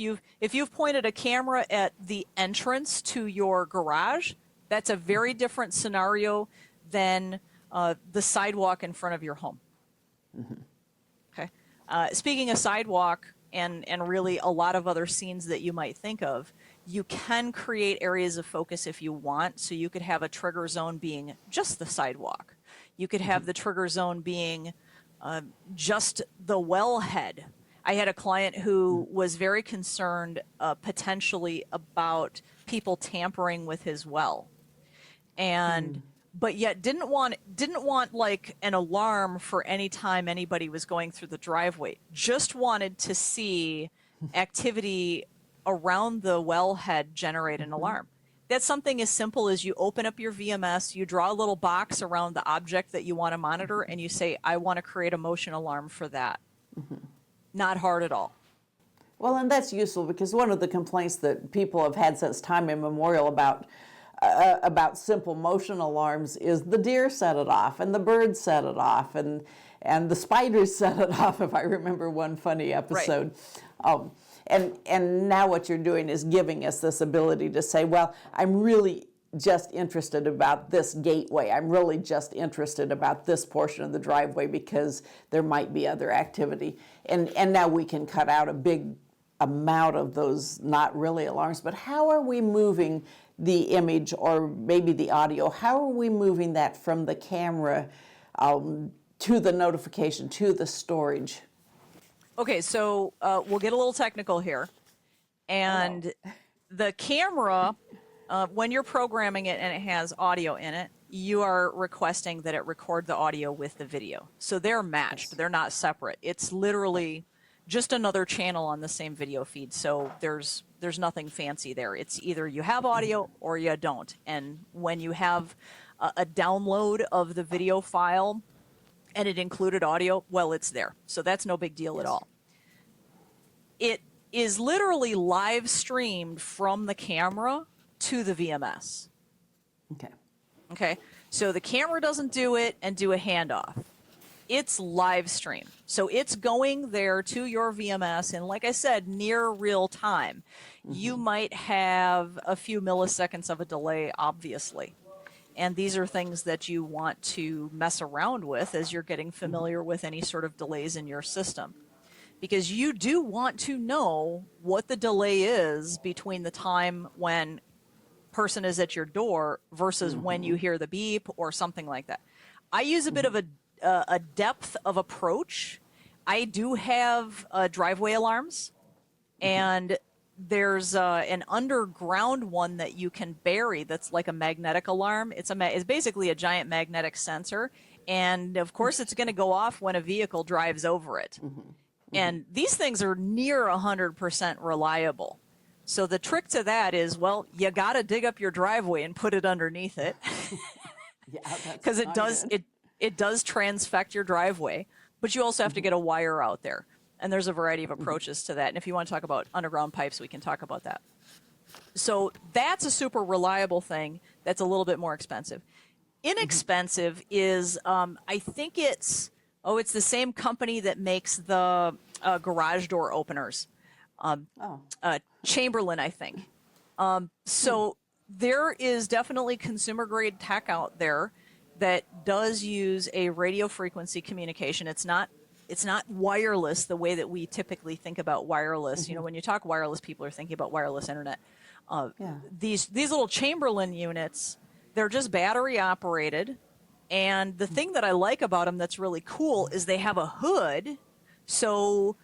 you've pointed a camera at the entrance to your garage. That's a very different scenario than the sidewalk in front of your home. Okay. Speaking of sidewalk and really a lot of other scenes that you might think of, you can create areas of focus if you want. So you could have a trigger zone being just the sidewalk. You could have the trigger zone being just the wellhead. I had a client who was very concerned potentially about people tampering with his well, and but yet didn't want like an alarm for any time anybody was going through the driveway. Just wanted to see activity around the wellhead generate an alarm. That's something as simple as you open up your VMS, you draw a little box around the object that you want to monitor, and you say, I want to create a motion alarm for that. Not hard at all. Well, and that's useful because one of the complaints that people have had since time immemorial about simple motion alarms is the deer set it off, and the birds set it off, and the spiders set it off, if I remember one funny episode. Right. And now what you're doing is giving us this ability to say, well, I'm really just interested about this gateway. I'm really just interested about this portion of the driveway because there might be other activity. And now we can cut out a big amount of those not really alarms. But how are we moving the image or maybe the audio? How are we moving that from the camera to the notification, to the storage? Okay, so we'll get a little technical here. And the camera, when you're programming it and it has audio in it, you are requesting that it record the audio with the video. So they're matched. Yes. They're not separate. It's literally just another channel on the same video feed. So there's nothing fancy there. It's either you have audio or you don't. And when you have a download of the video file and it included audio, well, it's there. So that's no big deal at all. It is literally live streamed from the camera to the VMS. Okay. So the camera doesn't do it and do a handoff. It's live stream. So it's going there to your VMS, and like I said, near real time. You might have a few milliseconds of a delay, obviously. And these are things that you want to mess around with as you're getting familiar with any sort of delays in your system. Because you do want to know what the delay is between the time when person is at your door versus when you hear the beep or something like that. I use a bit of a depth of approach. I do have driveway alarms, and there's an underground one that you can bury that's like a magnetic alarm. It's basically a giant magnetic sensor, and of course it's going to go off when a vehicle drives over it. And these things are near 100% reliable. So the trick to that is, well, you got to dig up your driveway and put it underneath it. Because it does transfect your driveway, but you also have to get a wire out there. And there's a variety of approaches to that. And if you want to talk about underground pipes, we can talk about that. So that's a super reliable thing that's a little bit more expensive. Inexpensive is, I think it's the same company that makes the garage door openers. Chamberlain, I think. So there is definitely consumer grade tech out there that does use a radio frequency communication. It's not wireless the way that we typically think about wireless. You know, when you talk wireless, people are thinking about wireless internet. These little Chamberlain units, they're just battery operated. And the thing that I like about them that's really cool is they have a hood. So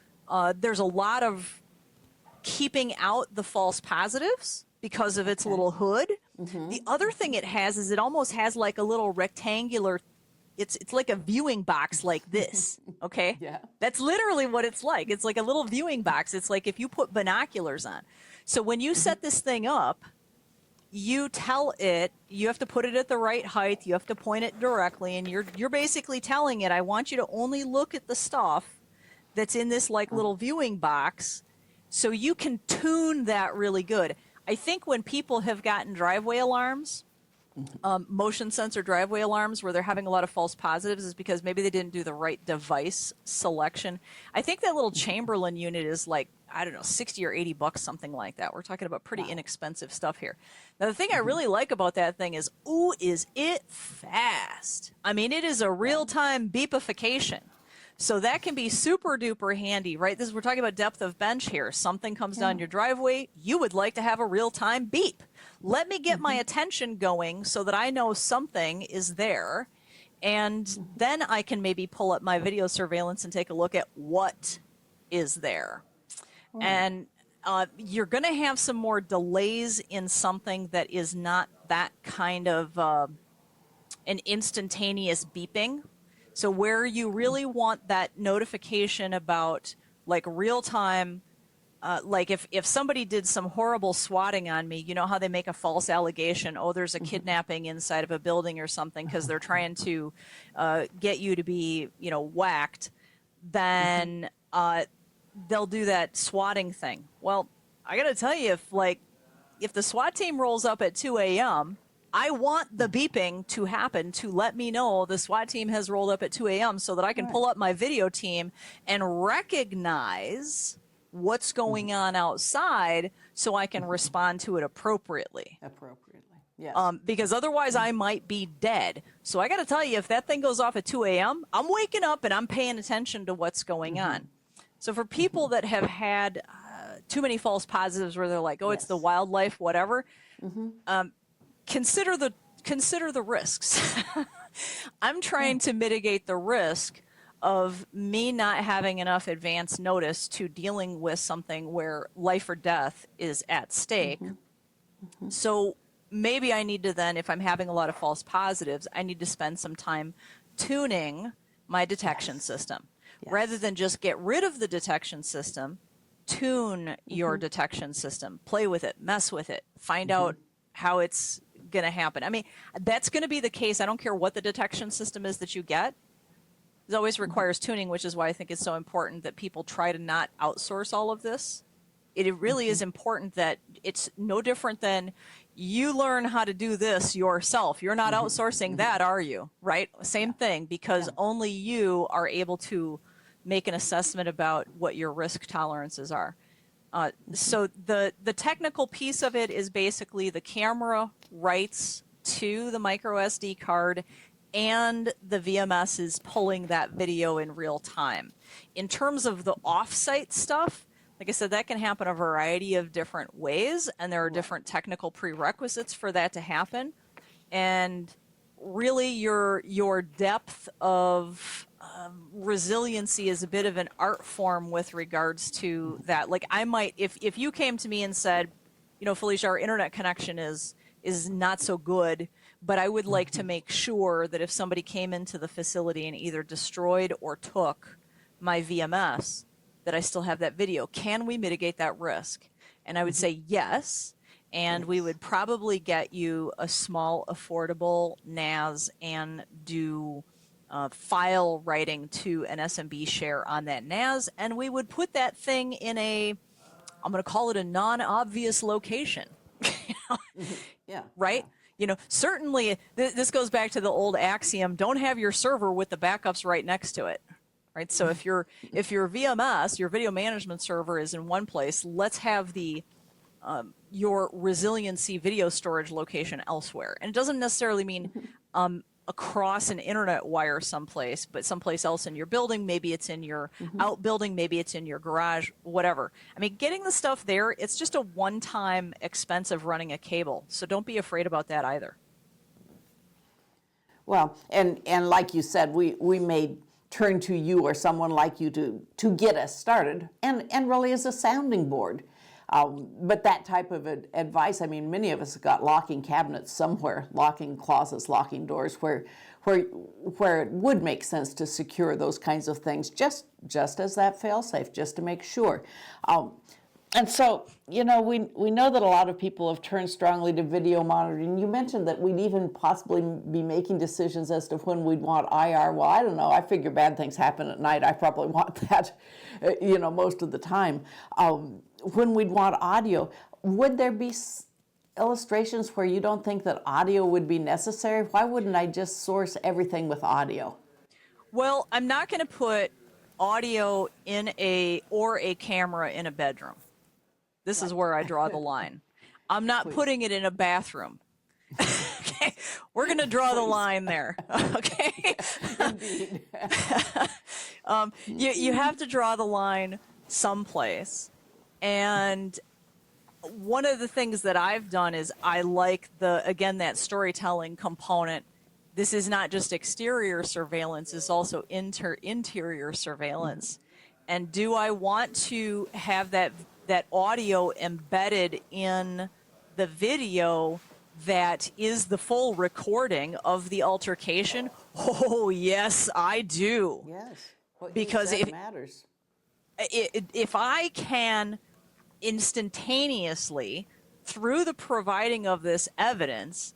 there's a lot of keeping out the false positives because of its little hood. The other thing it has is it almost has like a little rectangular, it's like a viewing box like this, okay? That's literally what it's like. It's like a little viewing box. It's like if you put binoculars on. So when you set this thing up, you tell it, you have to put it at the right height, you have to point it directly, and you're basically telling it, I want you to only look at the stuff that's in this like little viewing box, so you can tune that really good. I think when people have gotten driveway alarms, Motion sensor driveway alarms where they're having a lot of false positives is because maybe they didn't do the right device selection. I think that little Chamberlain unit is like, I don't know, 60 or 80 bucks, something like that. We're talking about pretty inexpensive stuff here. Now, the thing I really like about that thing is, ooh, is it fast? I mean, it is a real-time beepification. So that can be super duper handy, right? We're talking about depth of bench here. Something comes down your driveway. You would like to have a real-time beep. Let me get my attention going so that I know something is there. And then I can maybe pull up my video surveillance and take a look at what is there. And you're going to have some more delays in something that is not that kind of an instantaneous beeping. So where you really want that notification about like real time, like if somebody did some horrible swatting on me, you know how they make a false allegation, oh, there's a kidnapping inside of a building or something because they're trying to get you to be, whacked, then they'll do that swatting thing. Well, I got to tell you, if the SWAT team rolls up at 2 a.m., I want the beeping to happen to let me know the SWAT team has rolled up at 2 a.m. so that I can pull up my video team and recognize what's going on outside so I can respond to it appropriately. Yes. Because otherwise I might be dead. So I got to tell you, if that thing goes off at 2 a.m., I'm waking up and I'm paying attention to what's going on. So for people that have had too many false positives where they're like, oh, it's the wildlife, whatever, consider the risks. I'm trying to mitigate the risk of me not having enough advance notice to dealing with something where life or death is at stake. So maybe I need to then, if I'm having a lot of false positives, I need to spend some time tuning my detection system. Rather than just get rid of the detection system, tune your detection system. Play with it, mess with it, find out how it's going to happen. I mean, that's going to be the case. I don't care what the detection system is that you get. It always requires tuning, which is why I think it's so important that people try to not outsource all of this. It really is important that it's no different than you learn how to do this yourself. You're not outsourcing that, are you? Right? Same thing, because only you are able to make an assessment about what your risk tolerances are. So the technical piece of it is basically the camera writes to the micro SD card and the VMS is pulling that video in real time. In terms of the offsite stuff, like I said, that can happen a variety of different ways, and there are different technical prerequisites for that to happen. And really your depth of resiliency is a bit of an art form with regards to that. Like I might, if you came to me and said, Felicia, our internet connection is not so good, but I would like to make sure that if somebody came into the facility and either destroyed or took my VMS, that I still have that video. Can we mitigate that risk? And I would say yes. And we would probably get you a small, affordable NAS and do file writing to an SMB share on that NAS. And we would put that thing in I'm going to call it a non-obvious location. Right? Certainly this goes back to the old axiom, don't have your server with the backups right next to it. Right? So if your VMS, your video management server is in one place, let's have your resiliency video storage location elsewhere. And it doesn't necessarily mean across an internet wire someplace, but someplace else in your building. Maybe it's in your outbuilding, maybe it's in your garage, whatever. I mean, getting the stuff there, it's just a one-time expense of running a cable. So don't be afraid about that either. Well, and like you said, we may turn to you or someone like you to get us started, and really as a sounding board. But that type of advice, I mean, many of us have got locking cabinets somewhere, locking closets, locking doors, where it would make sense to secure those kinds of things, just as that fail-safe, just to make sure. And so, we know that a lot of people have turned strongly to video monitoring. You mentioned that we'd even possibly be making decisions as to when we'd want IR. Well, I don't know. I figure bad things happen at night. I probably want that, most of the time. When we'd want audio, would there be illustrations where you don't think that audio would be necessary? Why wouldn't I just source everything with audio? Well, I'm not going to put audio in a camera in a bedroom. This is where I draw the line. I'm not Please. putting it in a bathroom. Okay, we're going to draw the line there. Okay. Indeed. You have to draw the line someplace. And one of the things that I've done is I like that storytelling component. This is not just exterior surveillance, it's also interior surveillance. And do I want to have that audio embedded in the video that is the full recording of the altercation? Oh, yes, I do. Yes. What Because it matters. If I can instantaneously, through the providing of this evidence,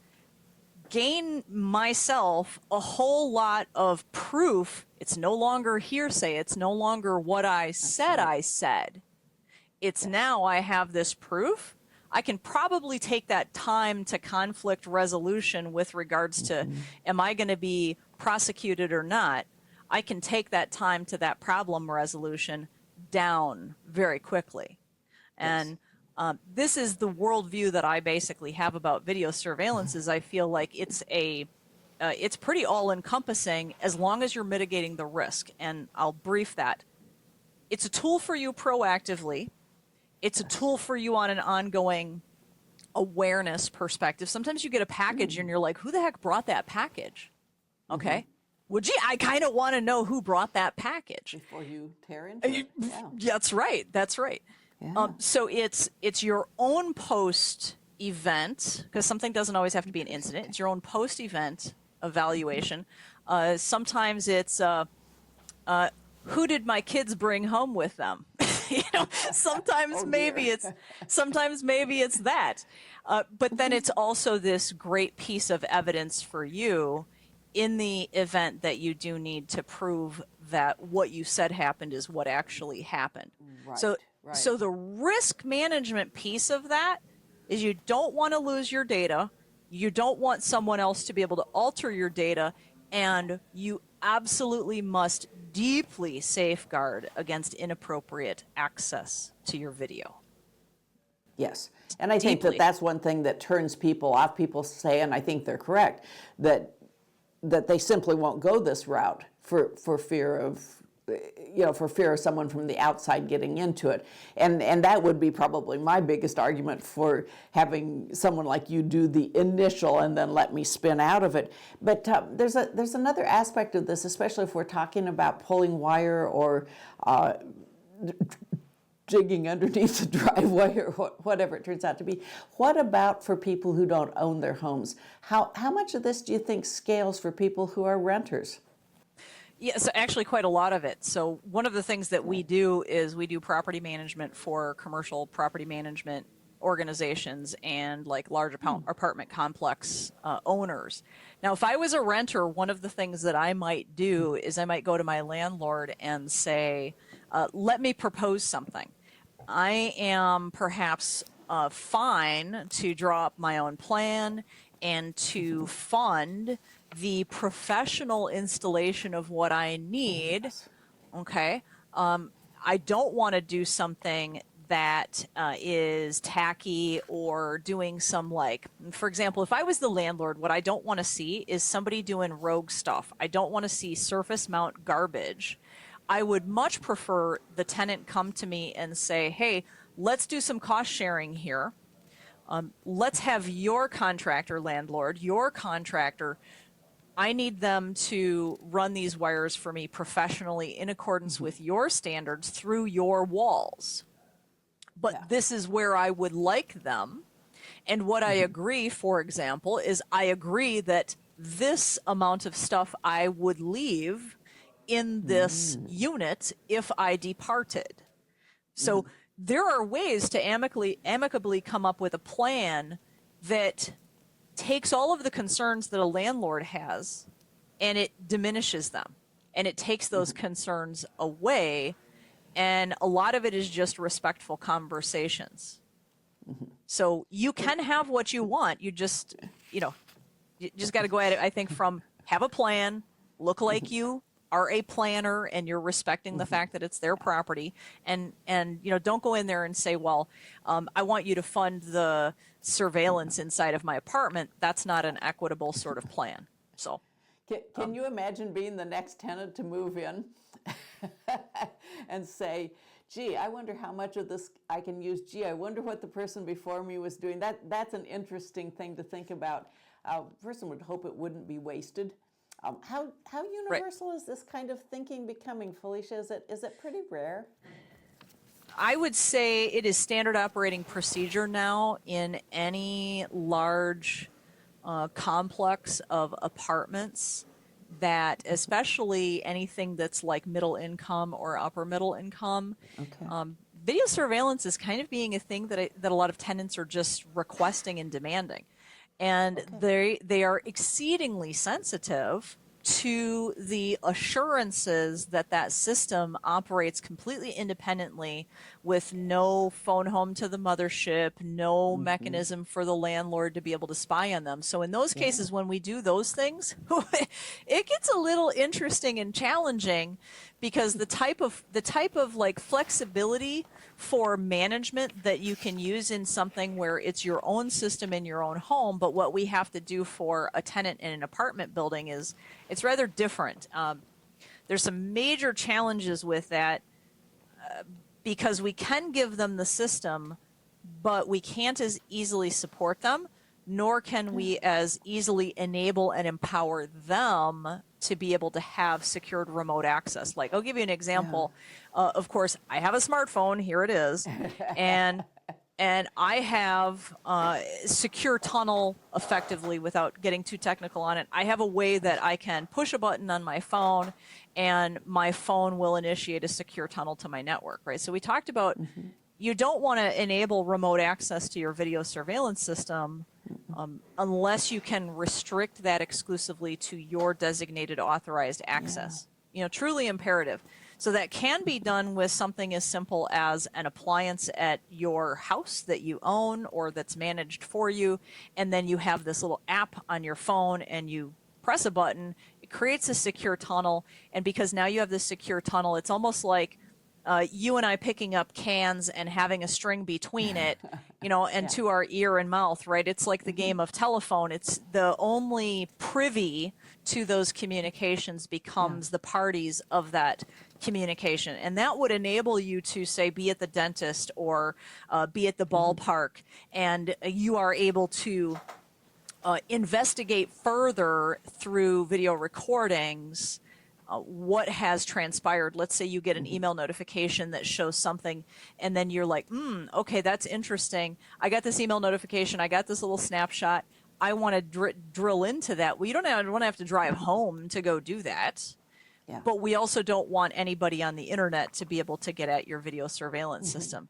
gain myself a whole lot of proof, it's no longer hearsay, it's no longer what I said I said. It's now I have this proof. I can probably take that time to conflict resolution with regards to, am I going to be prosecuted or not? I can take that time to that problem resolution down very quickly. And this is the worldview that I basically have about video surveillance. Is I feel like it's pretty all-encompassing as long as you're mitigating the risk. And I'll brief that. It's a tool for you proactively. It's a tool for you on an ongoing awareness perspective. Sometimes you get a package and you're like, who the heck brought that package? Okay. Well, gee, I kind of want to know who brought that package. Before you tear into it. Yeah. That's right. That's right. Yeah. So it's your own post event, because something doesn't always have to be an incident. It's your own post event evaluation. Sometimes it's who did my kids bring home with them? Sometimes maybe it's that. But then it's also this great piece of evidence for you in the event that you do need to prove that what you said happened is what actually happened. Right, So the risk management piece of that is you don't want to lose your data. You don't want someone else to be able to alter your data, and you absolutely must deeply safeguard against inappropriate access to your video. Yes. And I think that that's one thing that turns people off. People say, and I think they're correct, that they simply won't go this route for fear of, for fear of someone from the outside getting into it. And that would be probably my biggest argument for having someone like you do the initial and then let me spin out of it. But there's another aspect of this, especially if we're talking about pulling wire or jigging underneath the driveway or whatever it turns out to be. What about for people who don't own their homes? How much of this do you think scales for people who are renters? Yeah, so actually quite a lot of it. So one of the things that we do is we do property management for commercial property management organizations and like large apartment complex owners. Now, if I was a renter, one of the things that I might do is I might go to my landlord and say, let me propose something. I am perhaps fine to draw up my own plan and to fund the professional installation of what I need. Okay. I don't want to do something that is tacky or doing some for example, if I was the landlord, what I don't want to see is somebody doing rogue stuff. I don't want to see surface mount garbage. I would much prefer the tenant come to me and say, hey, let's do some cost sharing here. Let's have your contractor, landlord, your contractor, I need them to run these wires for me professionally in accordance with your standards through your walls. But this is where I would like them. And what I agree, for example, is I agree that this amount of stuff I would leave in this unit if I departed. So there are ways to amicably come up with a plan that takes all of the concerns that a landlord has and it diminishes them. And it takes those concerns away. And a lot of it is just respectful conversations. So you can have what you want. You just, you just got to go at it, I think, from have a plan, look like you are a planner and you're respecting the fact that it's their property, and don't go in there and say, well, I want you to fund the surveillance inside of my apartment. That's not an equitable sort of plan. So can you imagine being the next tenant to move in and say, gee, I wonder how much of this I can use. Gee, I wonder what the person before me was doing. That's an interesting thing to think about. A person would hope it wouldn't be wasted. How universal is this kind of thinking becoming, Felicia? Is it pretty rare? I would say it is standard operating procedure now in any large complex of apartments, that especially anything that's like middle income or upper middle income. Okay. Video surveillance is kind of being a thing that a lot of tenants are just requesting and demanding. And they are exceedingly sensitive to the assurances that that system operates completely independently, with no phone home to the mothership, no mechanism for the landlord to be able to spy on them. So in those cases, when we do those things, it gets a little interesting and challenging, because the type of like flexibility for management that you can use in something where it's your own system in your own home, but what we have to do for a tenant in an apartment building is it's rather different. There's some major challenges with that, because we can give them the system, but we can't as easily support them, nor can we as easily enable and empower them to be able to have secured remote access. Like, I'll give you an example. Of course, I have a smartphone. Here it is. And I have secure tunnel, effectively, without getting too technical on it. I have a way that I can push a button on my phone and my phone will initiate a secure tunnel to my network, right? So we talked about you don't want to enable remote access to your video surveillance system unless you can restrict that exclusively to your designated authorized access. Truly imperative. So that can be done with something as simple as an appliance at your house that you own or that's managed for you, and then you have this little app on your phone and you press a button, it creates a secure tunnel, and because now you have this secure tunnel, it's almost like you and I picking up cans and having a string between it, and to our ear and mouth, right? It's like the game of telephone. It's the only privy to those communications becomes the parties of that communication. And that would enable you to, say, be at the dentist or be at the ballpark, and you are able to investigate further through video recordings what has transpired. Let's say you get an email notification that shows something, and then you're like, okay, that's interesting. I got this email notification. I got this little snapshot. I want to drill into that. Well, you don't want to have to drive home to go do that. But we also don't want anybody on the internet to be able to get at your video surveillance system.